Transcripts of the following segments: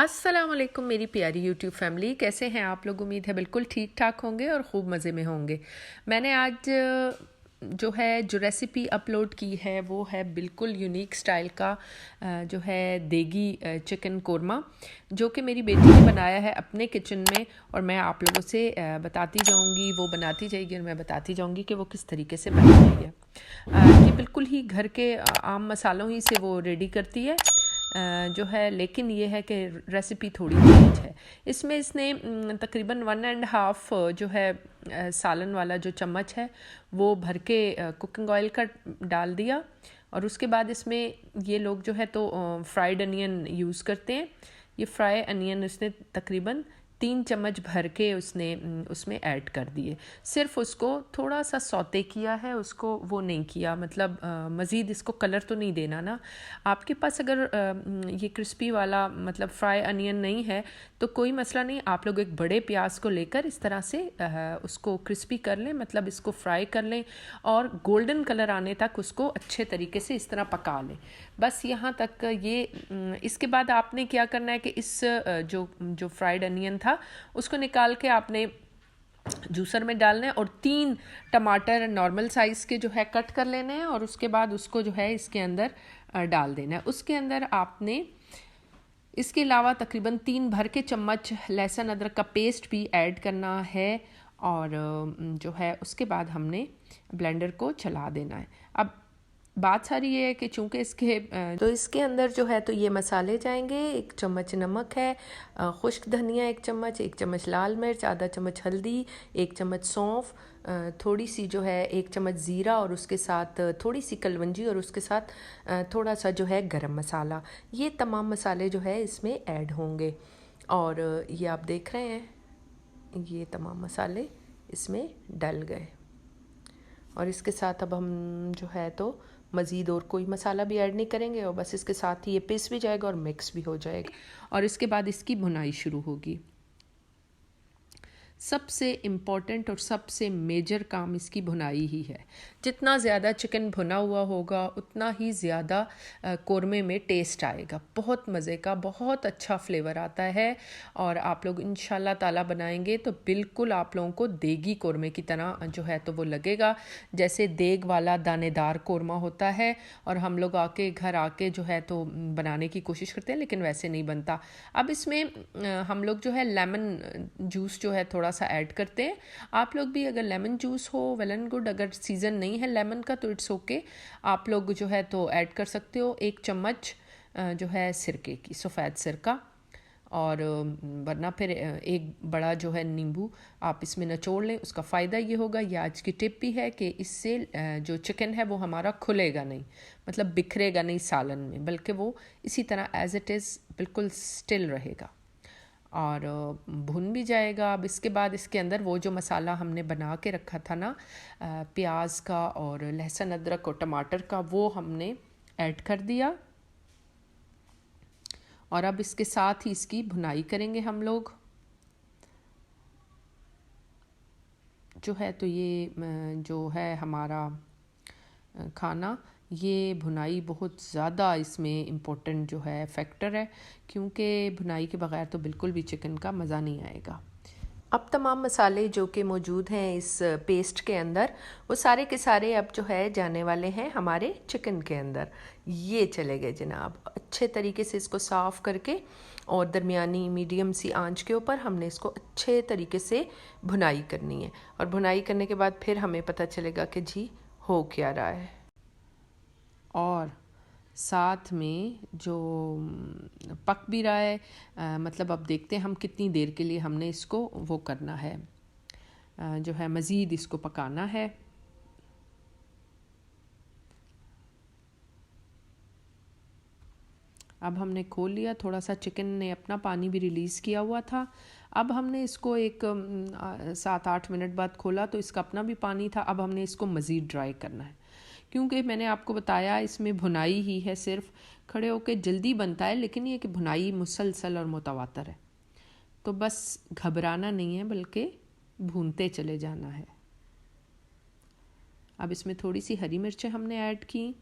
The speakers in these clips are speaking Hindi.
अस्सलाम वालेकुम मेरी प्यारी यूट्यूब फैमिली, कैसे हैं आप लोग। उम्मीद है बिल्कुल ठीक ठाक होंगे और ख़ूब मज़े में होंगे। मैंने आज जो रेसिपी अपलोड की है वो है बिल्कुल यूनिक स्टाइल का जो है देगी चिकन कोरमा, जो कि मेरी बेटी ने बनाया है अपने किचन में। और मैं आप लोगों से बताती जाऊंगी, वो बनाती जाएगी और मैं बताती जाऊंगी कि वो किस तरीके से बन रही है। ये बिल्कुल ही घर के आम मसालों ही से वो रेडी करती है जो है, लेकिन ये है कि रेसिपी थोड़ी चेंज है। इसमें इसने तकरीबन 1.5 जो है सालन वाला जो चम्मच है वो भर के कुकिंग ऑयल का डाल दिया। और उसके बाद इसमें ये लोग जो है तो फ्राइड अनियन यूज़ करते हैं। ये फ्राई अनियन उसने तकरीबन 3 चम्मच भर के उसमें ऐड कर दिए। सिर्फ उसको थोड़ा सा सौते किया है, उसको वो नहीं किया, मतलब मज़ीद इसको कलर तो नहीं देना ना। आपके पास अगर ये क्रिस्पी वाला मतलब फ्राई अनियन नहीं है तो कोई मसला नहीं, आप लोग एक बड़े प्याज को लेकर इस तरह से उसको क्रिस्पी कर लें, मतलब इसको फ्राई कर लें और गोल्डन कलर आने तक उसको अच्छे तरीके से इस तरह पका लें। बस यहाँ तक ये इसके बाद आपने क्या करना है कि इस जो जो फ्राइड अनियन था उसको निकाल के आपने जूसर में डालना है और 3 टमाटर नॉर्मल साइज़ के जो है कट कर लेने हैं और उसके बाद उसको जो है इसके अंदर डाल देना है। उसके अंदर आपने इसके अलावा तकरीबन 3 भर के चम्मच लहसुन अदरक का पेस्ट भी ऐड करना है। और जो है उसके बाद हमने ब्लेंडर को चला देना है। अब बात सारी ये है कि चूँकि इसके अंदर जो है तो ये मसाले जाएंगे। 1 चम्मच नमक है, खुश्क धनिया 1 चम्मच, 1 चम्मच लाल मिर्च, आधा चम्मच हल्दी, 1 चम्मच सौंफ, थोड़ी सी जो है 1 चम्मच ज़ीरा और उसके साथ थोड़ी सी कलवंजी और उसके साथ थोड़ा सा जो है गरम मसाला। ये तमाम मसाले जो है इसमें ऐड होंगे और ये आप देख रहे हैं ये तमाम मसाले इसमें डल गए। और इसके साथ अब हम जो है तो मज़ीद और कोई मसाला भी ऐड नहीं करेंगे और बस इसके साथ ही ये पिस भी जाएगा और मिक्स भी हो जाएगा और इसके बाद इसकी भुनाई शुरू होगी। सबसे इम्पॉर्टेंट और सबसे मेजर काम इसकी भुनाई ही है। जितना ज़्यादा चिकन भुना हुआ होगा उतना ही ज़्यादा कोरमे में टेस्ट आएगा। बहुत मज़े का, बहुत अच्छा फ्लेवर आता है और आप लोग इंशाल्लाह ताला बनाएंगे तो बिल्कुल आप लोगों को देगी कोरमे की तरह जो है तो वो लगेगा, जैसे देग वाला दानेदार कोरमा होता है। और हम लोग घर आके जो है तो बनाने की कोशिश करते हैं लेकिन वैसे नहीं बनता। अब इसमें हम लोग जो है लेमन जूस जो है थोड़ा सा ऐड करते हैं। आप लोग भी अगर लेमन जूस हो वेल एंड गुड, अगर सीज़न नहीं है लेमन का तो इट्स ओके, आप लोग जो है तो ऐड कर सकते हो। 1 चम्मच जो है सिरके की, सफ़ेद सिरका। और वरना फिर एक बड़ा जो है नींबू आप इसमें निचोड़ लें। उसका फ़ायदा ये होगा, ये आज की टिप भी है कि इससे जो चिकन है वो हमारा खुलेगा नहीं, मतलब बिखरेगा नहीं सालन में, बल्कि वो इसी तरह एज़ इट इज़ बिल्कुल स्टिल रहेगा और भुन भी जाएगा। अब इसके बाद इसके अंदर वो जो मसाला हमने बना के रखा था ना प्याज का और लहसुन अदरक और टमाटर का, वो हमने ऐड कर दिया और अब इसके साथ ही इसकी भुनाई करेंगे हम लोग। जो है तो ये जो है हमारा खाना, ये भुनाई बहुत ज़्यादा इसमें इम्पोर्टेंट जो है फैक्टर है, क्योंकि भुनाई के बग़ैर तो बिल्कुल भी चिकन का मज़ा नहीं आएगा। अब तमाम मसाले जो कि मौजूद हैं इस पेस्ट के अंदर, वो सारे के सारे अब जो है जाने वाले हैं हमारे चिकन के अंदर। ये चले गए जनाब। अच्छे तरीके से इसको साफ़ करके और दरमियानी मीडियम सी आंच के ऊपर हमने इसको अच्छे तरीके से भुनाई करनी है। और भुनाई करने के बाद फिर हमें पता चलेगा कि जी हो क्या रहा है। और साथ में जो पक भी रहा है, मतलब अब देखते हैं हम कितनी देर के लिए हमने इसको वो करना है, जो है मज़ीद इसको पकाना है। अब हमने खोल लिया, थोड़ा सा चिकन ने अपना पानी भी रिलीज़ किया हुआ था। अब हमने इसको एक 7-8 मिनट बाद खोला तो इसका अपना भी पानी था। अब हमने इसको मज़ीद ड्राई करना है, क्योंकि मैंने आपको बताया इसमें भुनाई ही है, सिर्फ खड़े होके जल्दी बनता है, लेकिन ये कि भुनाई मुसलसल और मुतवातर है। तो बस घबराना नहीं है, बल्कि भूनते चले जाना है। अब इसमें थोड़ी सी हरी मिर्चें हमने ऐड की।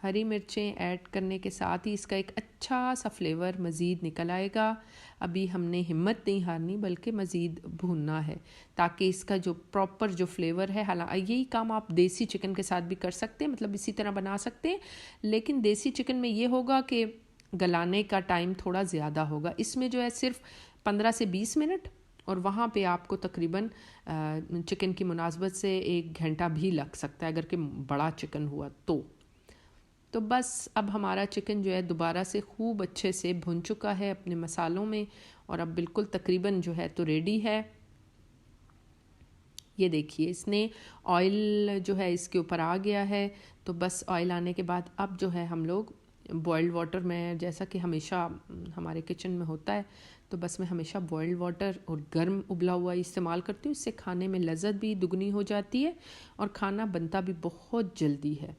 हरी मिर्चें ऐड करने के साथ ही इसका एक अच्छा सा फ्लेवर मज़ीद निकल आएगा। अभी हमने हिम्मत नहीं हारनी बल्कि मज़ीद भूनना है ताकि इसका जो प्रॉपर जो फ्लेवर है, हालांकि यही काम आप देसी चिकन के साथ भी कर सकते हैं, मतलब इसी तरह बना सकते हैं, लेकिन देसी चिकन में ये होगा कि गलाने का टाइम थोड़ा ज़्यादा होगा। इसमें जो है सिर्फ 15 से 20 मिनट, और वहाँ पे आपको तकरीबन चिकन की मुनासबत से 1 घंटा भी लग सकता है अगर कि बड़ा चिकन हुआ तो बस अब हमारा चिकन जो है दोबारा से खूब अच्छे से भुन चुका है अपने मसालों में, और अब बिल्कुल तकरीबन जो है तो रेडी है। ये देखिए इसने ऑयल जो है इसके ऊपर आ गया है। तो बस ऑयल आने के बाद अब जो है हम लोग बॉइल्ड वाटर में, जैसा कि हमेशा हमारे किचन में होता है, तो बस मैं हमेशा बॉइल्ड वाटर और गर्म उबला हुआ इस्तेमाल करती हूँ। इससे खाने में लज़्ज़त भी दुगनी हो जाती है और खाना बनता भी बहुत जल्दी है,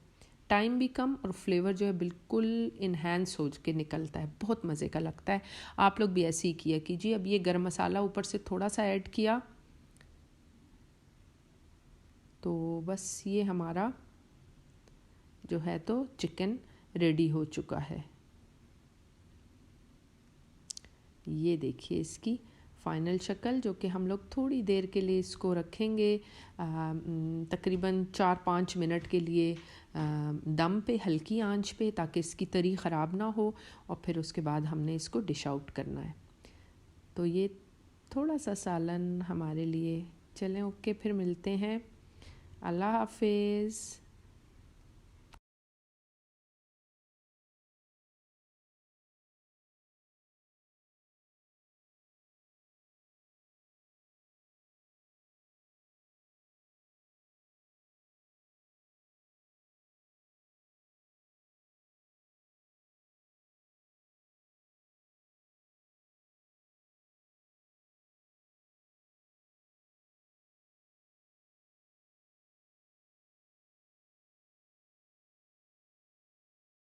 टाइम भी कम, और फ्लेवर जो है बिल्कुल इन्हेंस हो के निकलता है, बहुत मज़े का लगता है। आप लोग भी ऐसे ही किया कीजिए। अब ये गरम मसाला ऊपर से थोड़ा सा ऐड किया, तो बस ये हमारा जो है तो चिकन रेडी हो चुका है। ये देखिए इसकी फ़ाइनल शक्ल, जो कि हम लोग थोड़ी देर के लिए इसको रखेंगे तकरीबन 4-5 मिनट के लिए दम पे, हल्की आंच पे, ताकि इसकी तरी ख़राब ना हो, और फिर उसके बाद हमने इसको डिश आउट करना है। तो ये थोड़ा सा सालन हमारे लिए। चलें, ओके, फिर मिलते हैं। अल्लाह हाफिज़।